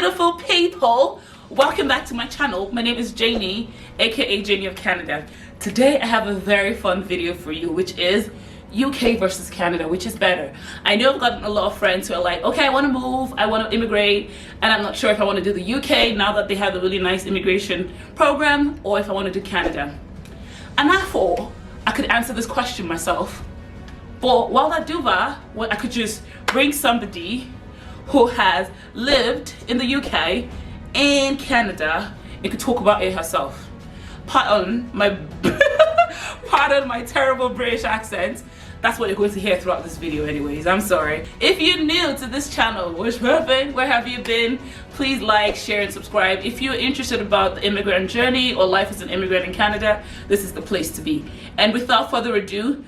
beautiful people, welcome back to my channel. My name is Janey, aka Janey of Canada. Today I have a very fun video for you, which is UK versus Canada, which is better. I know I've gotten a lot of friends who are like, okay, I want to move, I want to immigrate, and I'm not sure if I want to do the UK now that they have a really nice immigration program, or if I want to do Canada. And I thought I could answer this question myself. But while I do that, I could just bring somebody who has lived in the UK and Canada and could talk about it herself. Pardon my terrible British accent. That's what you're going to hear throughout this video anyways. I'm sorry. If you're new to this channel, where have you been? Please like, share, and subscribe. If you're interested about the immigrant journey or life as an immigrant in Canada, this is the place to be. And without further ado,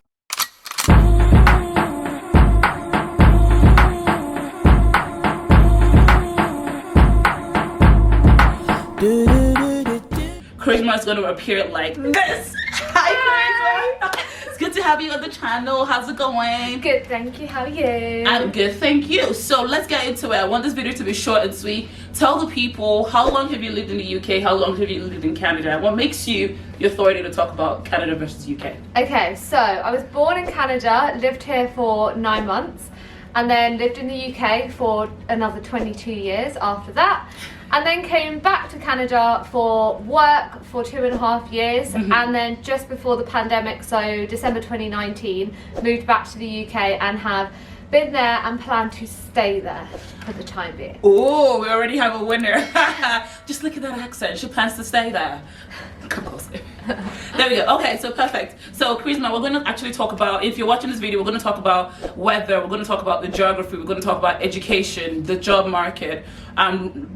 Charisma is going to appear like this. Hi, Charisma. It's good to have you on the channel. How's it going? Good, thank you. How are you? I'm good, thank you. So let's get into it. I want this video to be short and sweet. Tell the people, how long have you lived in the UK? How long have you lived in Canada? What makes you the authority to talk about Canada versus UK? Okay, so I was born in Canada, lived here for 9 months, and then lived in the UK for another 22 years after that. And then came back to Canada for work for 2.5 years, and then just before the pandemic, so December 2019, moved back to the UK and have been there and plan to stay there for the time being. Oh, we already have a winner. Just look at that accent. She plans to stay there. Come closer. There we go. Okay, so perfect. So Charisma, we're going to actually talk about, if you're watching this video, we're going to talk about weather, we're going to talk about the geography, we're going to talk about education, the job market,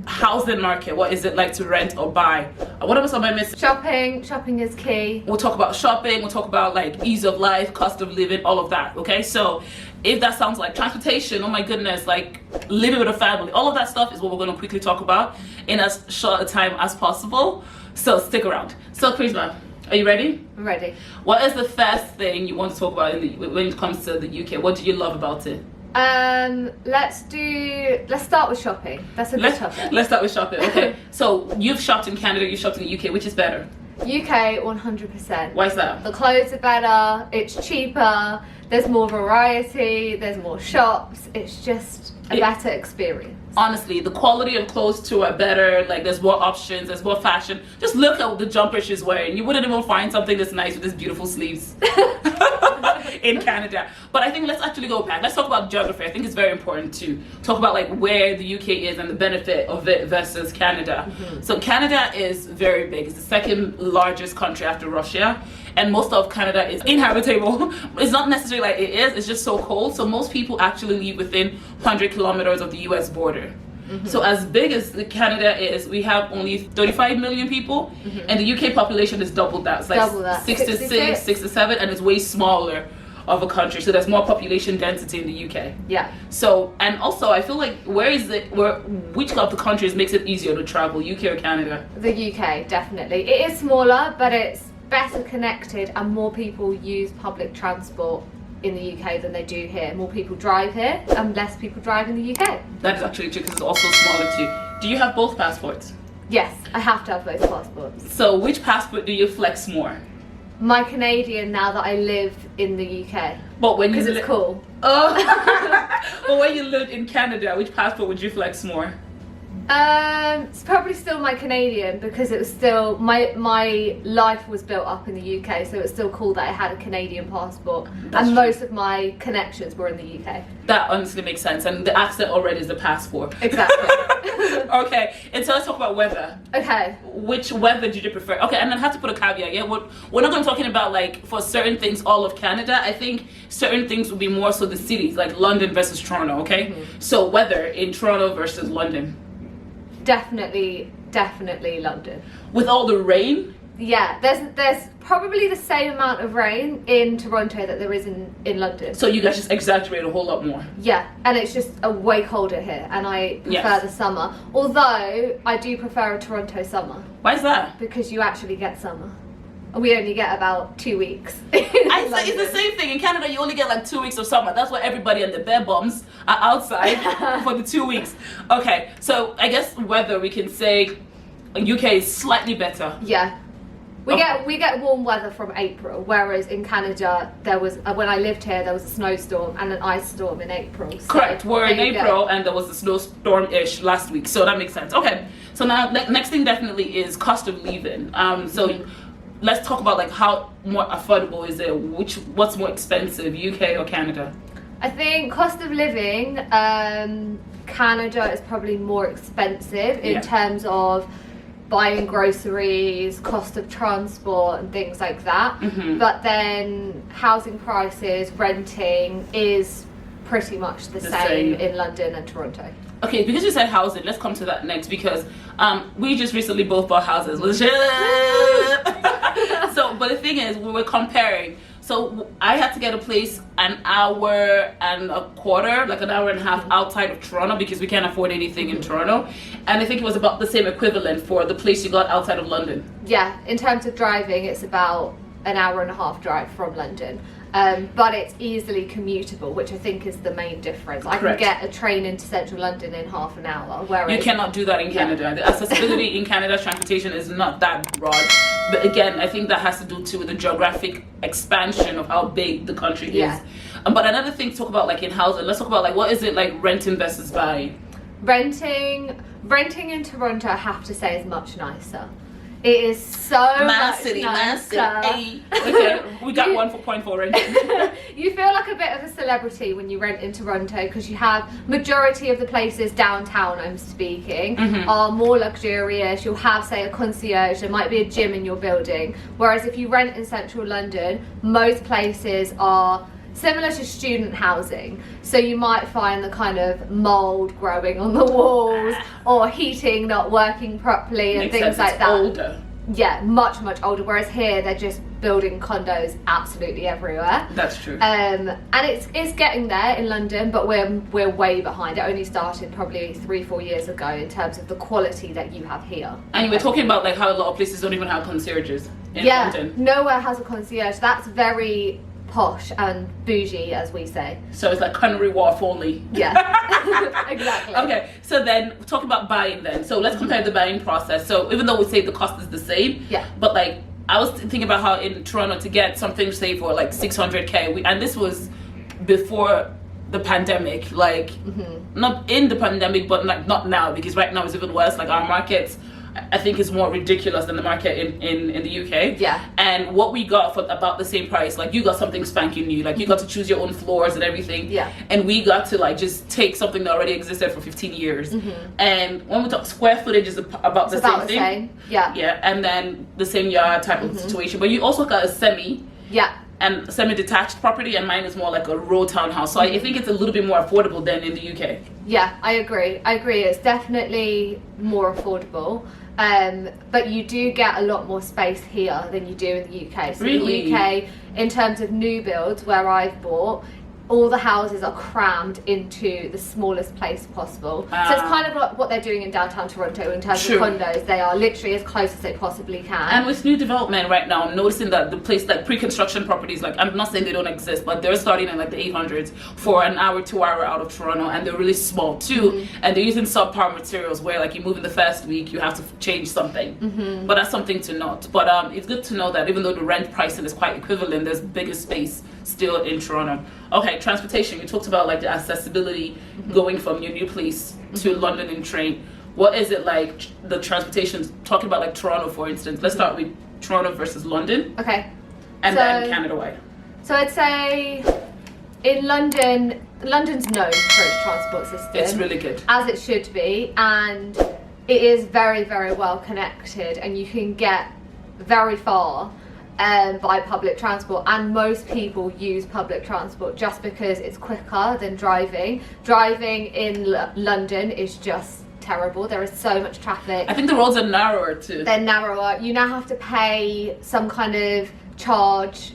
housing market, what is it like to rent or buy. What else am I missing? Shopping is key. We'll talk about shopping, we'll talk about like ease of life, cost of living, all of that. Okay, so if that sounds like transportation, oh my goodness, like living with a family, all of that stuff is what we're going to quickly talk about in as short a time as possible. So stick around. So Charisma, are you ready? I'm ready. What is the first thing you want to talk about when it comes to the UK? What do you love about it? Let's start with shopping. That's a good topic. Let's start with shopping. Okay. So you've shopped in Canada, you've shopped in the UK. Which is better? UK 100%. Why is that? The clothes are better, it's cheaper, there's more variety, there's more shops, it's just a better experience. Honestly, the quality of clothes too are better. Like there's more options, there's more fashion. Just look at the jumper she's wearing. You wouldn't even find something that's nice with these beautiful sleeves in Canada. But I think let's actually go back. Let's talk about geography. I think it's very important to talk about like where the UK is and the benefit of it versus Canada. So Canada is very big. It's the second largest country after Russia. And most of Canada is inhabitable. It's not necessarily like it is, it's just so cold. So most people actually live within 100 kilometers of the US border. So as big as Canada is, we have only 35 million people, and the UK population is double that. It's like double that. 66, 67, and it's way smaller of a country. So there's more population density in the UK. Yeah. So, and also I feel like which of the countries makes it easier to travel, UK or Canada? The UK, definitely. It is smaller, but it's better connected, and more people use public transport in the UK than they do here. More people drive here and less people drive in the UK. That is actually true because it's also smaller too. Do you have both passports? Yes, I have to have both passports. So which passport do you flex more? My Canadian, now that I live in the UK. But when you because it's cool. Oh. But when you lived in Canada, which passport would you flex more? It's probably still my Canadian, because it was still my life was built up in the UK, so it's still cool that I had a Canadian passport. That's and true. Most of my connections were in the UK. That honestly makes sense, and the accent already is the passport. Exactly. Okay, and so let's talk about weather. Okay. Which weather did you prefer? Okay, and then I have to put a caveat. Yeah, we're not going to be talking about like for certain things all of Canada. I think certain things will be more so the cities, like London versus Toronto. Okay, so weather in Toronto versus London. Definitely London. With all the rain? Yeah, there's probably the same amount of rain in Toronto that there is in London. So you guys just exaggerate a whole lot more. Yeah, and it's just a way colder here, and I prefer the summer. Although I do prefer a Toronto summer. Why is that? Because you actually get summer. We only get about 2 weeks. It's the same thing. In Canada, you only get like 2 weeks of summer. That's why everybody and the bare bums outside for the 2 weeks. Okay, so I guess weather, we can say UK is slightly better. Yeah. We get warm weather from April, whereas in Canada there was when I lived here there was a snowstorm and an ice storm in April. So Correct. We're in there you April go. and there was a snowstorm-ish last week, so that makes sense. Okay, so now next thing definitely is cost of living. So let's talk about like how more affordable is it? What's more expensive, UK or Canada? I think cost of living, Canada is probably more expensive in terms of buying groceries, cost of transport and things like that. But then housing prices, renting is pretty much the same in London and Toronto. Okay, because you said housing, let's come to that next because we just recently both bought houses. So, but the thing is, we were comparing. So I had to get a place an hour and a quarter, like an hour and a half outside of Toronto because we can't afford anything in Toronto. And I think it was about the same equivalent for the place you got outside of London. Yeah, in terms of driving, it's about an hour and a half drive from London. But it's easily commutable, which I think is the main difference. I can get a train into central London in half an hour. Whereas you cannot do that in Canada. The accessibility in Canada's transportation is not that broad. But again, I think that has to do too with the geographic expansion of how big the country is. But another thing to talk about, like in housing, let's talk about like what is it like renting versus buying? Renting in Toronto, I have to say, is much nicer. It is so much nicer. Okay, we got 1 point for renting. You feel like a bit of a celebrity when you rent in Toronto because you have majority of the places downtown, I'm speaking, are more luxurious. You'll have, say, a concierge. There might be a gym in your building. Whereas if you rent in central London, most places are similar to student housing, so you might find the kind of mold growing on the walls or heating not working properly and things like that. Older. Yeah, much older. Whereas here they're just building condos absolutely everywhere. That's true. And it's getting there in London, but we're way behind. It only started probably 3-4 years ago in terms of the quality that you have here. And you were talking about like how a lot of places don't even have concierges in London. Nowhere has a concierge. That's very posh and bougie, as we say. So it's like Canary Wharf only. Yeah, exactly. Okay, so then talk about buying then. So let's compare the buying process. So even though we say the cost is the same, but like I was thinking about how in Toronto to get something, say for like 600k, and this was before the pandemic, like not in the pandemic, but like not now, because right now it's even worse. Like our markets, I think, is more ridiculous than the market in the UK. Yeah. And what we got for about the same price, like you got something spanking new, like you got to choose your own floors and everything. Yeah. And we got to like just take something that already existed for 15 years. And when we talk square footage is about the same thing. Yeah. Yeah. And then the same yard type of situation. But you also got a semi. Yeah. And semi-detached property, and mine is more like a row townhouse. So I think it's a little bit more affordable than in the UK. Yeah, I agree. It's definitely more affordable. But you do get a lot more space here than you do in the UK. So Really? in the UK, in terms of new builds, where I've bought, all the houses are crammed into the smallest place possible. So it's kind of like what they're doing in downtown Toronto in terms of condos. They are literally as close as they possibly can. And with new development right now, I'm noticing that the place, like pre-construction properties, like I'm not saying they don't exist, but they're starting in like the 800s for an hour, 2 hour out of Toronto, and they're really small too. And they're using subpar materials where like you move in the first week, you have to change something. But that's something to note. But it's good to know that even though the rent pricing is quite equivalent, there's bigger space still in Toronto. Okay, transportation. You talked about like the accessibility going from your new place to London in train. What is it like, the transportation, talking about like Toronto for instance? Let's start with Toronto versus London. Okay. And then Canada-wide. So I'd say in London, London's known for its transport system. It's really good. As it should be, and it is very, very well connected, and you can get very far by public transport, and most people use public transport just because it's quicker than driving. Driving in London is just terrible. There is so much traffic. I think the roads are narrower too. They're narrower. You now have to pay some kind of charge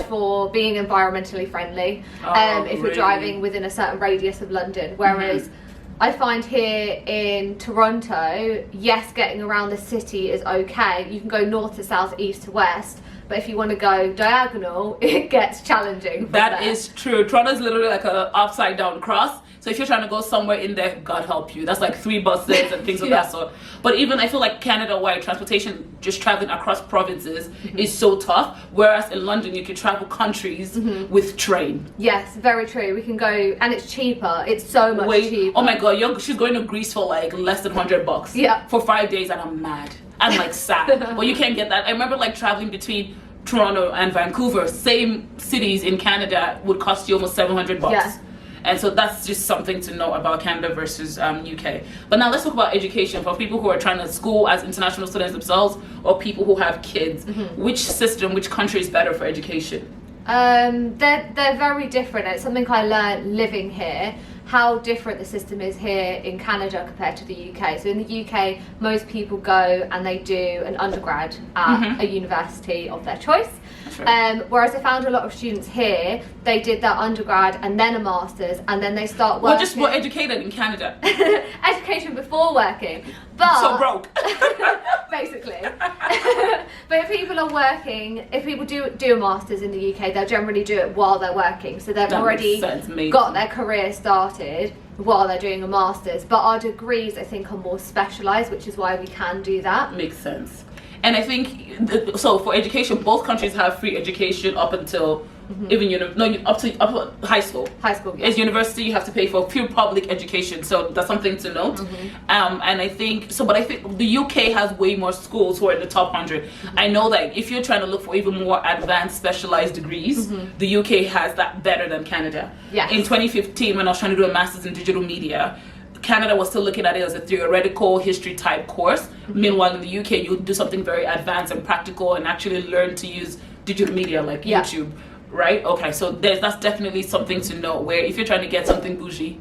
for being environmentally friendly if you're driving within a certain radius of London, whereas I find here in Toronto, yes, getting around the city is okay. You can go north to south, east to west, but if you want to go diagonal, it gets challenging from That there. is true. Toronto is literally like a upside down cross. So if you're trying to go somewhere in there, God help you. That's like 3 buses and things of that sort. But even I feel like Canada-wide transportation, just traveling across provinces, is so tough. Whereas in London, you can travel countries with train. Yes, very true. We can go, and it's cheaper. It's so much cheaper. Oh my God, she's going to Greece for like less than $100. Yeah. For 5 days, and I'm mad. I'm like sad. But you can't get that. I remember like traveling between Toronto and Vancouver, same cities in Canada, would cost you almost $700. Yeah. And so that's just something to know about Canada versus UK. But now let's talk about education for people who are trying to school as international students themselves, or people who have kids. Which country is better for education? They're very different. It's something I learned living here, how different the system is here in Canada compared to the UK. So in the UK, most people go and they do an undergrad at a university of their choice. Whereas I found a lot of students here, they did their undergrad and then a master's, and then they start working. Well, just more educated in Canada. Education before working. But So broke. basically. But if people are working, if people do a master's in the UK, they'll generally do it while they're working. So they've That already makes sense, got their career started while they're doing a master's. But our degrees, I think, are more specialised, which is why we can do that. Makes sense. And I think, so for education, both countries have free education up until even up to high school. High school, yeah. As university, you have to pay for pure public education, so that's something to note. And I think but I think the UK has way more schools who are in the top 100. I know that if you're trying to look for even more advanced, specialized degrees, the UK has that better than Canada. Yes. In 2015, when I was trying to do a master's in digital media, Canada was still looking at it as a theoretical history type course. Meanwhile, in the UK, you do something very advanced and practical and actually learn to use digital media like YouTube, right? Okay, so that's definitely something to know, where if you're trying to get something bougie,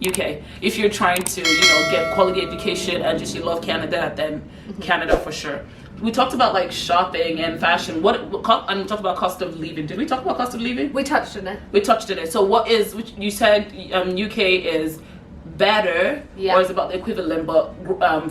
UK. If you're trying to, get quality education and just you love Canada, then Canada for sure. We talked about like shopping and fashion. And we talked about cost of living. Did we talk about cost of living? We touched on it. We touched on it. So which you said UK is better, or is about the equivalent, but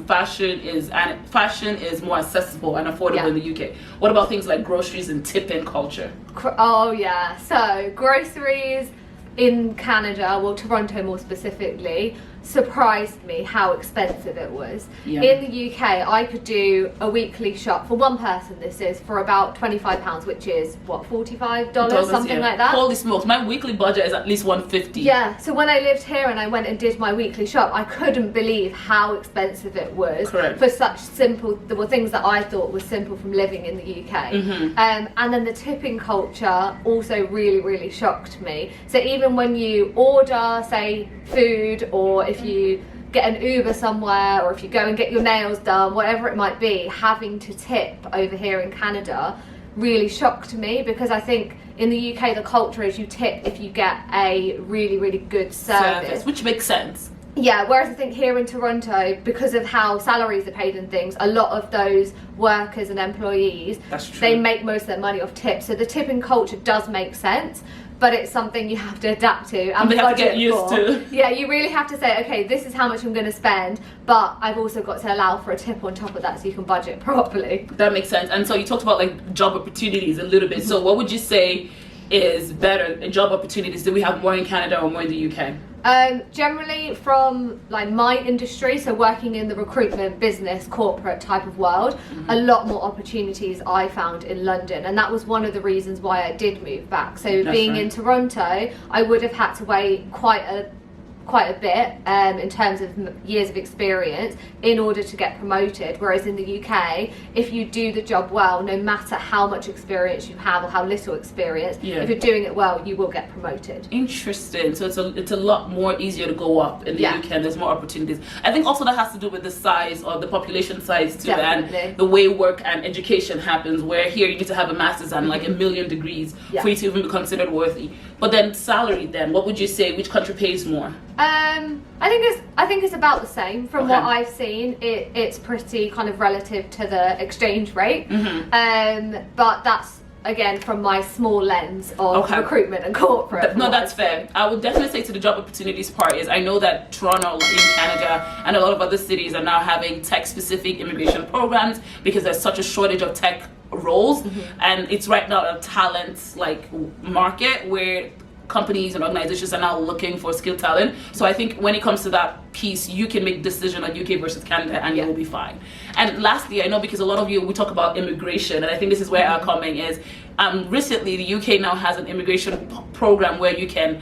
fashion is more accessible and affordable in the UK. What about things like groceries and tipping culture? Oh yeah, so groceries in Canada, well Toronto more specifically, surprised me how expensive it was. In the UK, I could do a weekly shop for one person. This is for about £25, which is what, $45, something like that. Holy smokes! My weekly budget is at least $150. Yeah. So when I lived here and I went and did my weekly shop, I couldn't believe how expensive it was for such simple. There were things that I thought was simple from living in the UK. And then the tipping culture also really, really shocked me. So even when you order, say, food, or if you get an Uber somewhere, or if you go and get your nails done, whatever it might be, having to tip over here in Canada really shocked me, because I think in the UK the culture is you tip if you get a really, really good service. Which makes sense. Yeah, whereas I think here in Toronto, because of how salaries are paid and things, a lot of those workers and employees, they make most of their money off tips. So the tipping culture does make sense, but it's something you have to adapt to and they have to get used to. Yeah, you really have to say, okay, this is how much I'm going to spend, but I've also got to allow for a tip on top of that so you can budget properly. That makes sense. And so you talked about like job opportunities a little bit. So what would you say is better in job opportunities? Do we have more in Canada or more in the UK? Generally from like my industry, so working in the recruitment, business, corporate type of world, a lot more opportunities I found in London, and that was one of the reasons why I did move back. So being in Toronto, I would have had to wait quite a bit in terms of years of experience in order to get promoted, whereas in the UK, if you do the job well, no matter how much experience you have or how little experience, if you're doing it well, you will get promoted. Interesting. So it's a lot more easier to go up in the UK, and there's more opportunities. I think also that has to do with the size or the population size too, and the way work and education happens, where here you need to have a master's and like a million degrees for you to even be considered worthy. But then salary, then what would you say, which country pays more? I think it's about the same from what I've seen. It's pretty kind of relative to the exchange rate, but that's again, from my small lens of Okay. recruitment and corporate. No, that's fair. I would definitely say to the job opportunities part is I know that Toronto in Canada and a lot of other cities are now having tech-specific immigration programs because there's such a shortage of tech roles, and it's right now a talent like market where companies and organizations are now looking for skilled talent. So I think when it comes to that piece, you can make decision on UK versus Canada and you will be fine. And lastly, I know because a lot of you, we talk about immigration, and I think this is where our coming is. Recently, the UK now has an immigration program where you can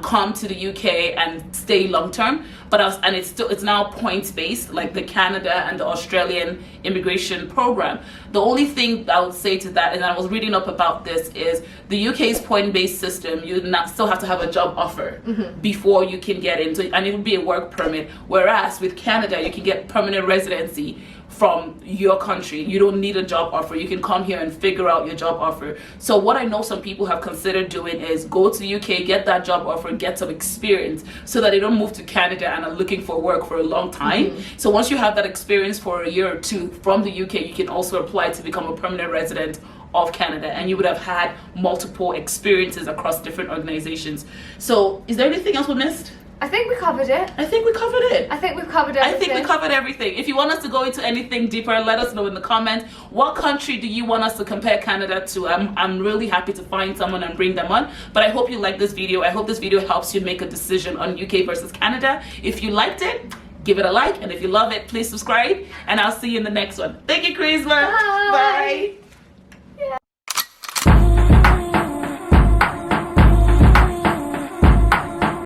come to the UK and stay long term, and it's now points based, like the Canada and the Australian immigration program. The only thing I would say to that, and I was reading up about this, is the UK's point based system. You still have to have a job offer before you can get into, and it would be a work permit. Whereas with Canada, you can get permanent residency from your country. You don't need a job offer. You can come here and figure out your job offer. So what I know some people have considered doing is go to the UK, get that job offer, get some experience so that they don't move to Canada and are looking for work for a long time. So once you have that experience for a year or two from the UK, you can also apply to become a permanent resident of Canada, and you would have had multiple experiences across different organizations. So is there anything else we missed? I think we covered it. I think we covered it. I think we've covered everything. I think we covered everything. If you want us to go into anything deeper, let us know in the comments. What country do you want us to compare Canada to? I'm really happy to find someone and bring them on. But I hope you like this video. I hope this video helps you make a decision on UK versus Canada. If you liked it, give it a like. And if you love it, please subscribe. And I'll see you in the next one. Thank you, Charisma. Bye. Bye.